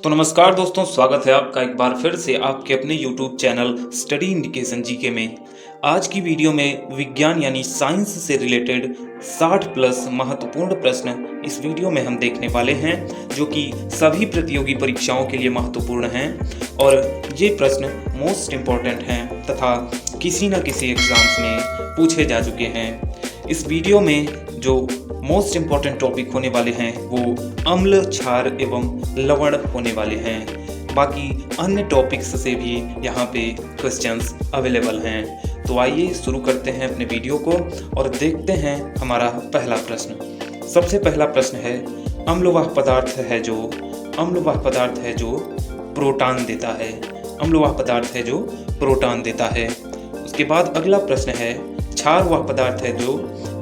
तो नमस्कार दोस्तों, स्वागत है आपका एक बार फिर से आपके अपने YouTube channel study indication GK में। आज की वीडियो में विज्ञान यानी साइंस से रिलेटेड 60 प्लस महत्वपूर्ण प्रश्न इस वीडियो में हम देखने वाले हैं, जो कि सभी प्रतियोगी परीक्षाओं के लिए महत्वपूर्ण हैं और ये प्रश्न मोस्ट इम्पॉर्टेंट हैं तथा किसी न किसी एग्जाम्स में पूछे जा चुके हैं। इस वीडियो में जो मोस्ट इम्पॉर्टेंट टॉपिक होने वाले हैं वो अम्ल, क्षार एवं लवण होने वाले हैं। बाकी अन्य टॉपिक्स से भी यहाँ पे क्वेश्चंस अवेलेबल हैं। तो आइए शुरू करते हैं अपने वीडियो को और देखते हैं हमारा पहला प्रश्न। सबसे पहला प्रश्न है, अम्ल वह पदार्थ है जो प्रोटॉन देता है। अम्ल वह पदार्थ है जो प्रोटॉन देता है। उसके बाद अगला प्रश्न है, क्षार वह पदार्थ है जो,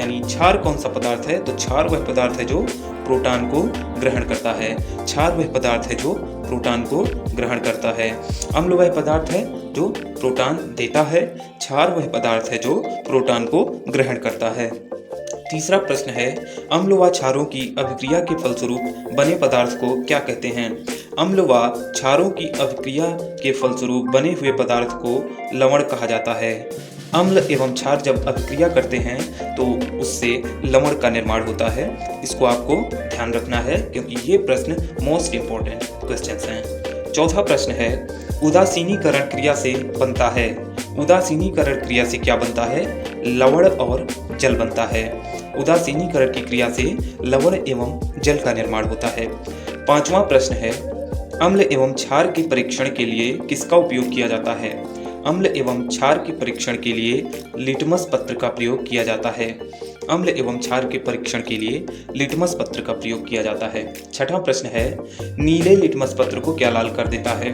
यानी क्षार कौन सा पदार्थ है, तो क्षार वह पदार्थ है जो प्रोटॉन को ग्रहण करता है। क्षार वह पदार्थ है जो प्रोटॉन को ग्रहण करता है। अम्ल वह पदार्थ है जो प्रोटॉन देता है। क्षार वह पदार्थ है जो प्रोटॉन को ग्रहण करता है। तीसरा प्रश्न है, अम्ल व क्षारों की अभिक्रिया के फलस्वरूप बने पदार्थ को क्या कहते हैं। अम्ल व क्षारों की अभिक्रिया के फलस्वरूप बने हुए पदार्थ को लवण कहा जाता है। अम्ल एवं क्षार जब अभिक्रिया करते हैं तो उससे लवण का निर्माण होता है। इसको आपको ध्यान रखना है क्योंकि ये प्रश्न मोस्ट इम्पोर्टेंट क्वेश्चंस हैं। चौथा प्रश्न है, उदासीनीकरण क्रिया से बनता है। उदासीनीकरण क्रिया से क्या बनता है, लवण और जल बनता है। उदासीनीकरण की क्रिया से लवण एवं जल का निर्माण होता है। पांचवा प्रश्न है, अम्ल एवं क्षार के परीक्षण के लिए किसका उपयोग किया जाता है। अम्ल एवं क्षार के परीक्षण के लिए लिटमस पत्र का प्रयोग किया जाता है। अम्ल एवं क्षार के परीक्षण के लिए लिटमस पत्र का प्रयोग किया जाता है। छठा प्रश्न है, नीले लिटमस पत्र को क्या लाल कर देता है।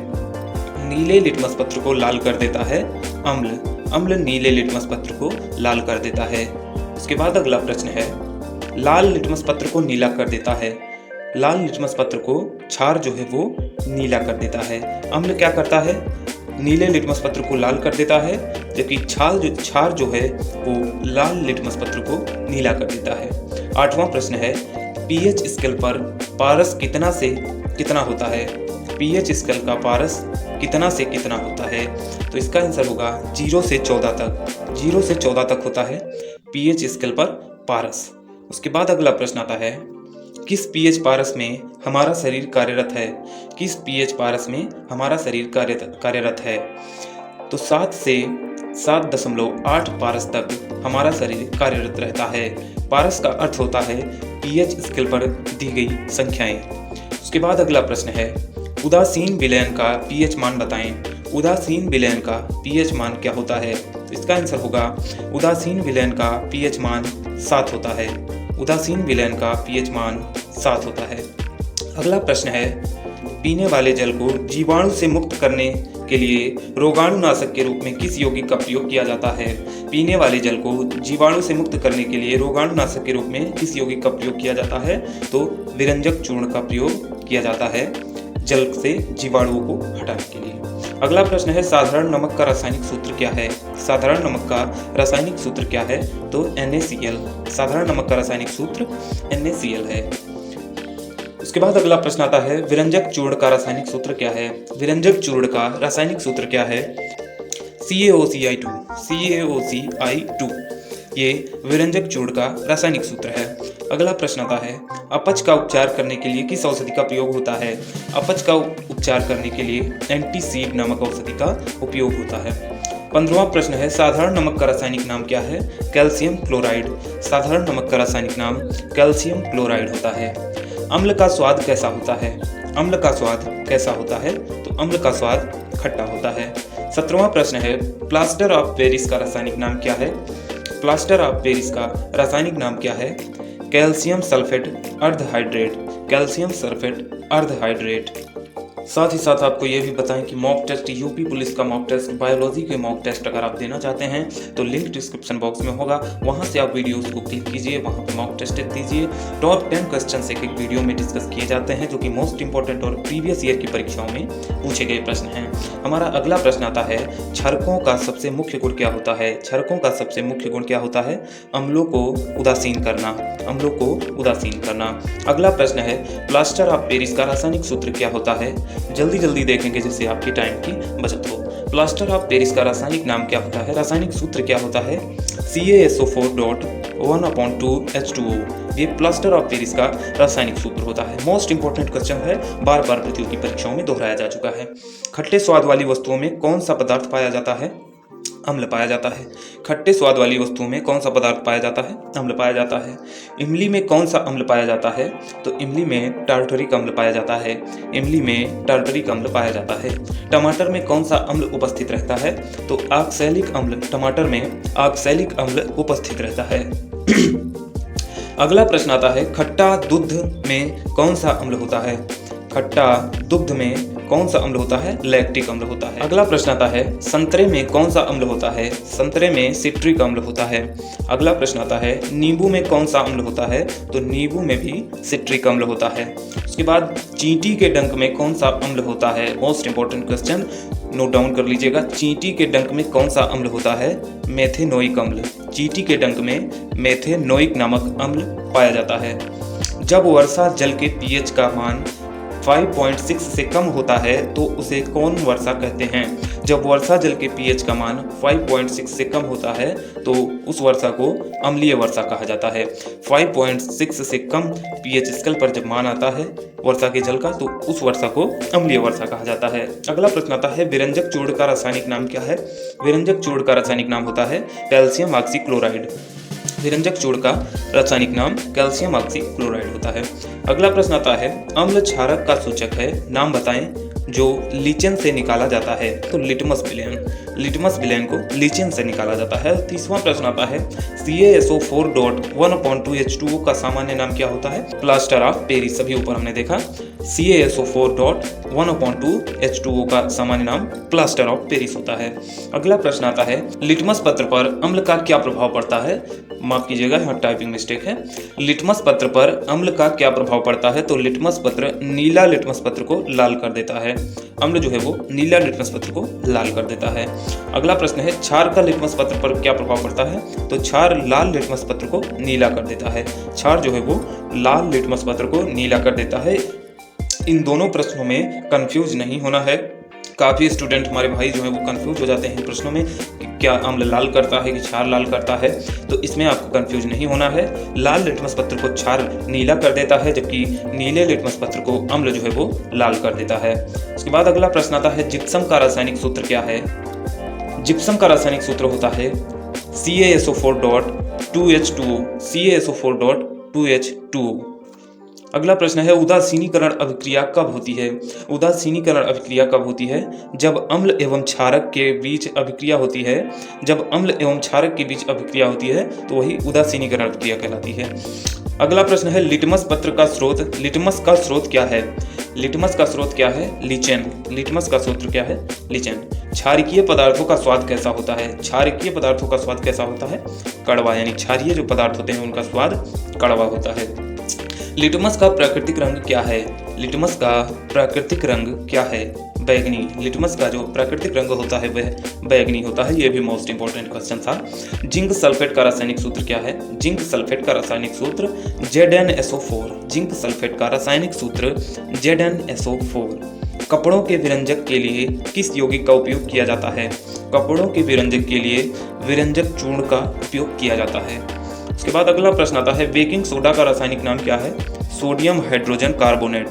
नीले लिटमस पत्र को लाल कर देता है अम्ल। अम्ल नीले लिटमस पत्र को लाल कर देता है। उसके बाद अगला प्रश्न है, लाल लिटमस पत्र को नीला कर देता है। लाल लिटमस पत्र को क्षार जो है वो नीला कर देता है। अम्ल क्या करता है, नीले लिटमस पत्र को लाल कर देता है, जबकि क्षार जो है वो लाल लिटमस पत्र को नीला कर देता है। आठवां प्रश्न है, पीएच स्केल पर पारस कितना से कितना होता है। पीएच स्केल का पारस कितना से कितना होता है, तो इसका आंसर होगा 0 से 14 तक। 0 से 14 तक होता है पीएच स्केल पर पारस। उसके बाद अगला प्रश्न आता है, किस पीएच पारस में हमारा शरीर कार्यरत है। किस पीएच पारस में हमारा शरीर कार्यरत है, तो 7 से 7.8 पारस तक हमारा शरीर कार्यरत रहता है। पारस का अर्थ होता है पीएच स्केल पर दी गई संख्याएं। उसके बाद अगला प्रश्न है, उदासीन विलयन का पीएच मान बताएं। उदासीन विलयन का पीएच मान क्या होता है, तो इसका आंसर होगा उदासीन विलयन का पीएच मान 7 होता है। उदासीन विलयन का पीएच मान 7 होता है। अगला प्रश्न है, पीने वाले जल को जीवाणु से मुक्त करने के लिए रोगाणुनाशक के रूप में किस यौगिक का प्रयोग किया जाता है। पीने वाले जल को जीवाणु से मुक्त करने के लिए रोगाणुनाशक के रूप में किस यौगिक का प्रयोग किया जाता है, तो विरंजक चूर्ण का प्रयोग किया जाता है जल से जीवाणुओं को हटाने के लिए। अगला प्रश्न है, साधारण नमक का रासायनिक सूत्र क्या है। साधारण नमक का रासायनिक सूत्र क्या है, तो NaCl। साधारण नमक का रासायनिक सूत्र NaCl है। उसके बाद अगला प्रश्न आता है, विरंजक चूर्ण का रासायनिक सूत्र क्या है। विरंजक चूर्ण का रासायनिक सूत्र क्या है, CaOCl2। CaOCl2 ये विरंजक चूर्ण का रासायनिक सूत्र है। अगला प्रश्न आता है, अपच का उपचार करने के लिए किस औषधि का प्रयोग होता है। अपच का उपचार करने के लिए एंटीसीड नामक औषधि का उपयोग होता है। 15वां प्रश्न है, साधारण नमक का रासायनिक नाम क्या है, कैल्शियम क्लोराइड। साधारण नमक का रासायनिक नाम कैल्शियम क्लोराइड होता है। अम्ल का स्वाद कैसा होता है। अम्ल का स्वाद कैसा होता है, तो अम्ल का स्वाद खट्टा होता है। 17वां प्रश्न है, प्लास्टर ऑफ पेरिस का रासायनिक नाम क्या है। प्लास्टर ऑफ पेरिस का रासायनिक नाम क्या है, कैल्शियम सल्फेट अर्धहाइड्रेट। कैल्शियम सल्फेट अर्धहाइड्रेट। साथ ही साथ आपको ये भी बताएं कि मॉक टेस्ट, यूपी पुलिस का मॉक टेस्ट, बायोलॉजी के मॉक टेस्ट अगर आप देना चाहते हैं तो लिंक डिस्क्रिप्शन बॉक्स में होगा, वहां से आप वीडियोस को क्लिक कीजिए, वहां पे मॉक टेस्ट दीजिए। टॉप 10 क्वेश्चन एक एक वीडियो में डिस्कस किए जाते हैं जो कि मोस्ट इंपॉर्टेंट और प्रीवियस ईयर की परीक्षाओं में पूछे गए प्रश्न हैं। हमारा अगला प्रश्न आता है, क्षारकों का सबसे मुख्य गुण क्या होता है? क्षारकों का सबसे मुख्य गुण क्या होता है? अम्लों को उदासीन करना, अम्लों को उदासीन करना। अगला प्रश्न है, प्लास्टर ऑफ पेरिस का रासायनिक सूत्र क्या होता है? जल्दी जल्दी देखेंगे जिससे आपकी टाइम की बचत हो। प्लास्टर ऑफ पेरिस का रासायनिक नाम क्या होता है? रासायनिक सूत्र क्या होता है? CaSO4.1/2H2O। ये प्लास्टर ऑफ पेरिस का रासायनिक सूत्र होता है। मोस्ट इंपॉर्टेंट क्वेश्चन है, बार बार प्रतियोगी परीक्षाओं में दोहराया जा चुका है। खट्टे स्वाद वाली वस्तुओं में कौन सा पदार्थ पाया जाता है? अम्ल पाया जाता है। खट्टे स्वाद वाली वस्तुओं में कौन सा पदार्थ पाया जाता है? अम्ल पाया जाता है। इमली में कौन सा अम्ल पाया जाता है? तो इमली में टार्टरिक अम्ल पाया जाता है। इमली में टार्टरिक अम्ल पाया जाता है। टमाटर में कौन सा अम्ल उपस्थित रहता है? तो ऑक्सैलिक अम्ल, टमाटर में ऑक्सैलिक अम्ल उपस्थित रहता है। अगला प्रश्न आता है, खट्टा दुग्ध में कौन सा अम्ल होता है? खट्टा दुग्ध में कौन सा अम्ल होता है? लैक्टिक अम्ल होता है। अगला प्रश्न आता है, संतरे में कौन सा अम्ल होता है? संतरे में सिट्रिक अम्ल होता है। अगला प्रश्न आता है, नींबू में कौन सा अम्ल होता है? तो नींबू में भी सिट्रिक अम्ल होता है। उसके बाद, चींटी के डंक में कौन सा अम्ल होता है? Most important question, note down कर लीजिएगा। चींटी के डंक में कौन सा अम्ल होता है? मेथेनोइक अम्ल। चींटी के डंक में मेथेनोइक नामक अम्ल पाया जाता है। जब वर्षा जल के पीएच का मान 5.6 से कम होता है तो उसे कौन वर्षा कहते हैं? जब वर्षा जल के पीएच का मान 5.6 से कम होता है तो उस वर्षा को अम्लीय वर्षा कहा जाता है। 5.6 से कम पीएच स्केल पर जब मान आता है वर्षा के जल का तो उस वर्षा को अम्लीय वर्षा कहा जाता है। अगला प्रश्न आता है, विरंजक चूर्ण का रासायनिक नाम क्या है? विरंजक चूर्ण का रासायनिक नाम होता है कैल्शियम ऑक्सीक्लोराइड। विरंजक चूर्ण का रासायनिक नाम कैल्शियम ऑक्सीक्लोराइड होता है। अगला प्रश्न आता है, अम्ल क्षारक का सूचक है, नाम बताएं जो लीचेन से निकाला जाता है? तो लिटमस विलेन। लिटमस विलेन को लीचेन से निकाला जाता है। तीसवां प्रश्न आता है, CaSO4.1/2H2O का सामान्य नाम क्या होता है? Plaster of Paris. सभी ऊपर हमने देखा CaSO4.1/2H2O का सामान्य नाम प्लास्टर ऑफ पेरिस होता है। अगला प्रश्न आता है, लिटमस पत्र पर अम्ल का क्या प्रभाव पड़ता है? माफ कीजिएगा, यहाँ टाइपिंग मिस्टेक है। लिटमस पत्र पर अम्ल का क्या प्रभाव पड़ता है? तो लिटमस पत्र नीला लिटमस पत्र को लाल कर देता है। अम्ल जो है वो नीला लिटमस पत्र को लाल कर देता है। अगला प्रश्न है, क्षार का लिटमस पत्र पर क्या प्रभाव पड़ता है? तो क्षार लाल लिटमस पत्र को नीला कर देता है। क्षार जो है वो लाल लिटमस पत्र को नीला कर देता है। इन दोनों प्रश्नों में कंफ्यूज नहीं होना है। काफ़ी स्टूडेंट हमारे भाई जो है वो कंफ्यूज हो जाते हैं इन प्रश्नों में कि क्या अम्ल लाल करता है कि क्षार लाल करता है, तो इसमें आपको कंफ्यूज नहीं होना है। लाल लिटमस पत्र को क्षार नीला कर देता है जबकि नीले लिटमस पत्र को अम्ल जो है वो लाल कर देता है। उसके बाद अगला प्रश्न आता है, जिप्सम का रासायनिक सूत्र क्या है? जिप्सम का रासायनिक सूत्र होता है CaSO4.2H2O। CaSO4.2H2O। अगला प्रश्न है, उदासीनीकरण अभिक्रिया कब होती है? उदासीनीकरण अभिक्रिया कब होती है? जब अम्ल एवं क्षारक के बीच अभिक्रिया होती है। जब अम्ल एवं क्षारक के बीच अभिक्रिया होती है तो वही उदासीनीकरण अभिक्रिया कहलाती है। अगला प्रश्न है, लिटमस पत्र का स्रोत, लिटमस का स्रोत क्या है? लिटमस का स्रोत क्या है? लीचेन। लिटमस का स्रोत क्या है? लीचेन। क्षारकीय पदार्थों का स्वाद कैसा होता है? क्षारकीय पदार्थों का स्वाद कैसा होता है? कड़वा, यानी क्षारीय जो पदार्थ होते हैं उनका स्वाद कड़वा होता है। लिटमस का प्राकृतिक रंग क्या है? लिटमस का प्राकृतिक रंग क्या है? बैगनी। लिटमस का जो प्राकृतिक रंग होता है वह बैगनी होता है। यह भी मोस्ट इंपॉर्टेंट क्वेश्चन था। जिंक सल्फेट का रासायनिक सूत्र क्या है? जिंक सल्फेट का रासायनिक सूत्र ZnSO4। जिंक सल्फेट का रासायनिक सूत्र ZnSO4। कपड़ों के विरंजक के लिए किस यौगिक का उपयोग किया जाता है? कपड़ों के विरंजक के लिए विरंजक चूर्ण का उपयोग किया जाता है। उसके बाद अगला प्रश्न आता है, बेकिंग सोडा का रासायनिक नाम क्या है? Sodium hydrogen carbonate.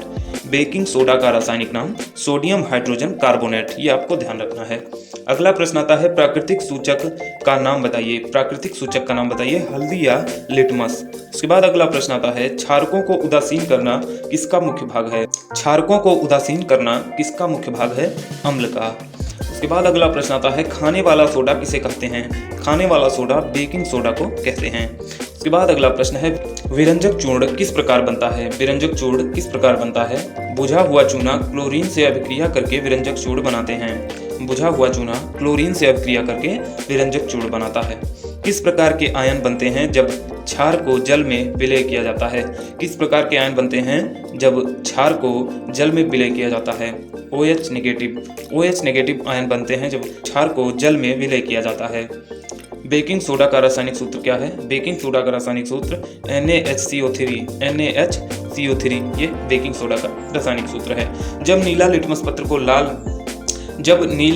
Baking soda का रासायनिक नाम सोडियम हाइड्रोजन कार्बोनेट, ये आपको ध्यान रखना है। अगला प्रश्न आता है, प्राकृतिक सूचक का नाम बताइए। प्राकृतिक सूचक का नाम बताइए, हल्दी या लिटमस। उसके बाद अगला प्रश्न आता है, क्षारकों को उदासीन करना किसका मुख्य भाग है? क्षारकों को उदासीन करना किसका मुख्य भाग है? अम्ल का। उसके बाद अगला प्रश्न आता है, खाने वाला सोडा किसे कहते हैं? खाने वाला सोडा बेकिंग सोडा को कहते हैं। उसके बाद अगला प्रश्न है विरंजक चूर्ण किस प्रकार बनता है। विरंजक चूर्ण किस प्रकार बनता है। बुझा हुआ चूना क्लोरीन से अभिक्रिया करके विरंजक चूर्ण बनाते हैं। बुझा हुआ चूना क्लोरीन से अभिक्रिया करके विरंजक चूर्ण बनाता है। किस प्रकार के आयन बनते हैं जब क्षार को जल में विलय किया जाता है। किस प्रकार के आयन बनते हैं जब क्षार को जल में विलय किया जाता है। OH नेगेटिव आयन बनते हैं जब क्षार को जल में विलय किया जाता है। बेकिंग सोडा का रासायनिक सूत्र क्या है। बेकिंग सोडा का रासायनिक सूत्र NaHCO3 ये बेकिंग सोडा का रासायनिक सूत्र है। जब नीले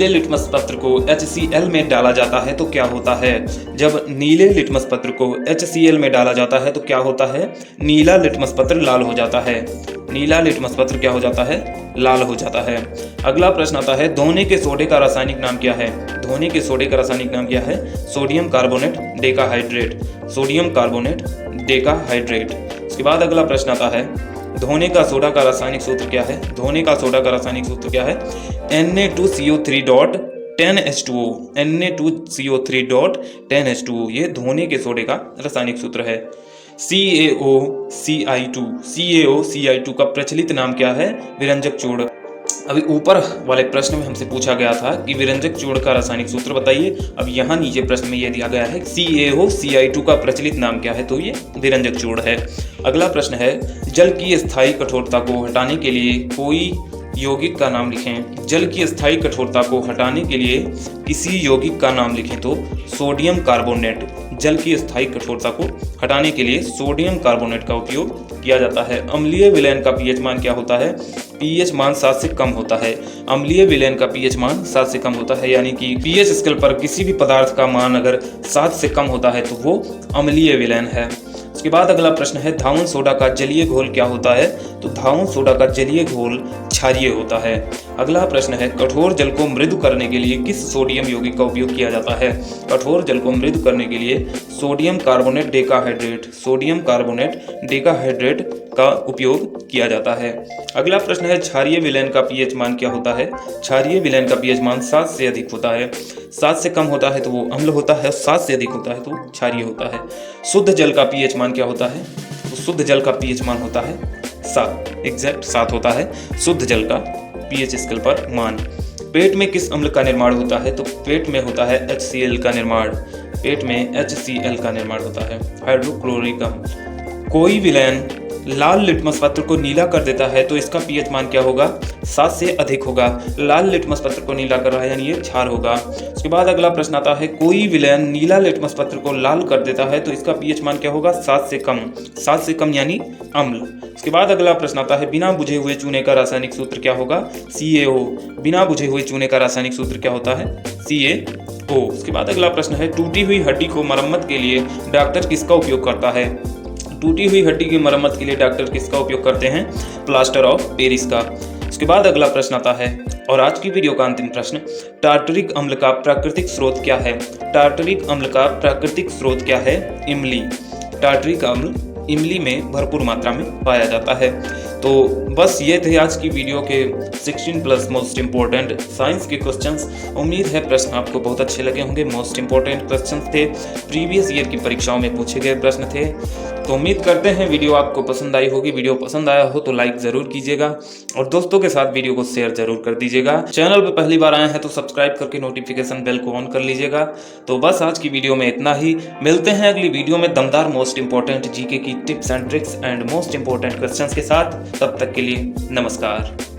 लिटमस पत्र को HCl में डाला जाता है तो क्या होता है। जब नीले लिटमस पत्र को HCl में डाला जाता है तो क्या होता है। नीला लिटमस पत्र लाल हो जाता है। नीला लिटमस पत्र क्या हो जाता है, लाल हो जाता है। अगला प्रश्न आता है धोने के सोडे का रासायनिक नाम क्या है। धोने के सोडे का रासायनिक नाम क्या है। Sodium carbonate decahydrate. Sodium carbonate decahydrate. उसके बाद अगला प्रश्न आता है धोने का सोडा का रासायनिक सूत्र क्या है। धोने का सोडा का रासायनिक सूत्र क्या है। Na2CO3.10H2O। Na2CO3.10H2O ये धोने के सोडे का रासायनिक सूत्र है। CaOCl2 का प्रचलित नाम क्या है। विरंजक चूर्ण। अभी ऊपर वाले प्रश्न में हमसे पूछा गया था कि विरंजक चूर्ण का रासायनिक सूत्र बताइए। अब यहाँ नीचे प्रश्न में यह दिया गया है CaOCl2 का प्रचलित नाम क्या है, तो ये विरंजक चूर्ण है। अगला प्रश्न है जल की स्थायी कठोरता को हटाने के लिए कोई यौगिक का नाम लिखें। जल की स्थायी कठोरता को हटाने के लिए किसी यौगिक का नाम लिखें तो सोडियम कार्बोनेट। जल की स्थायी कठोरता को हटाने के लिए सोडियम कार्बोनेट का उपयोग किया जाता है। अम्लीय विलयन का pH मान क्या होता है। pH मान 7 से कम होता है। अम्लीय विलयन का pH मान 7 से कम होता है, यानी कि pH स्केल पर किसी भी पदार्थ का मान अगर 7 से कम होता है तो वो अम्लीय विलयन है। उसके बाद अगला प्रश्न है धावन सोडा का जलीय घोल क्या होता है। तो धावन सोडा का जलीय घोल क्षारीय होता है। अगला प्रश्न है कठोर जल को मृदु करने के लिए किस सोडियम यौगिक का उपयोग किया जाता है। कठोर जल को मृदु करने के लिए सोडियम कार्बोनेट डेकाहाइड्रेट का उपयोग किया जाता है। अगला प्रश्न है क्षारीय विलयन का pH मान क्या होता है। क्षारीय विलयन का pH मान 7 से अधिक होता है। 7 से कम होता है तो वो अम्ल होता है, 7 से अधिक होता है तो क्षारीय होता है। शुद्ध जल का pH मान क्या होता है। तो शुद्ध जल का pH मान होता है 7, एग्जैक्ट 7 होता है शुद्ध जल का pH स्केल पर मान। पेट में किस अम्ल का निर्माण होता है। तो पेट में होता है HCl का निर्माण। पेट में HCl का निर्माण होता है, हाइड्रोक्लोरिक अम्ल। कोई विलयन लाल लिटमस पत्र को नीला कर देता है तो इसका pH मान क्या होगा, 7 से अधिक होगा। लाल लिटमस पत्र को नीला कर रहा है यानी ये क्षार होगा। उसके बाद अगला प्रश्न आता है कोई विलयन नीला लिटमस पत्र को लाल कर देता है तो इसका pH मान क्या होगा, 7 से कम। 7 से कम यानी अम्ल। उसके बाद अगला प्रश्न आता है बिना बुझे हुए चूने का रासायनिक सूत्र क्या होगा, CaO। बिना बुझे हुए चूने का रासायनिक सूत्र क्या होता है, CaO। उसके बाद अगला प्रश्न है टूटी हुई हड्डी को मरम्मत के लिए डॉक्टर किसका उपयोग करता है। टूटी हुई हड्डी की मरम्मत के लिए डॉक्टर किसका उपयोग करते हैं, प्लास्टर ऑफ पेरिस का। उसके बाद अगला प्रश्न आता है और आज की वीडियो का अंतिम प्रश्न टार्टरिक अम्ल का प्राकृतिक स्रोत क्या है। टार्टरिक अम्ल का प्राकृतिक स्रोत क्या है, इमली। टार्टरिक अम्ल इमली में भरपूर मात्रा में पाया जाता है। तो बस ये थे आज की वीडियो के 16+ मोस्ट इंपॉर्टेंट साइंस के क्वेश्चंस। उम्मीद है प्रश्न आपको बहुत अच्छे लगे होंगे। मोस्ट इंपॉर्टेंट क्वेश्चंस थे, प्रीवियस ईयर की परीक्षाओं में पूछे गए प्रश्न थे। तो उम्मीद करते हैं वीडियो आपको पसंद आई होगी। वीडियो पसंद आया हो तो लाइक ज़रूर कीजिएगा और दोस्तों के साथ वीडियो को शेयर जरूर कर दीजिएगा। चैनल पर पहली बार आए हैं तो सब्सक्राइब करके नोटिफिकेशन बेल को ऑन कर लीजिएगा। तो बस आज की वीडियो में इतना ही। मिलते हैं अगली वीडियो में दमदार मोस्ट इंपॉर्टेंट जीके की tips and tricks and most important questions के साथ। तब तक के लिए नमस्कार।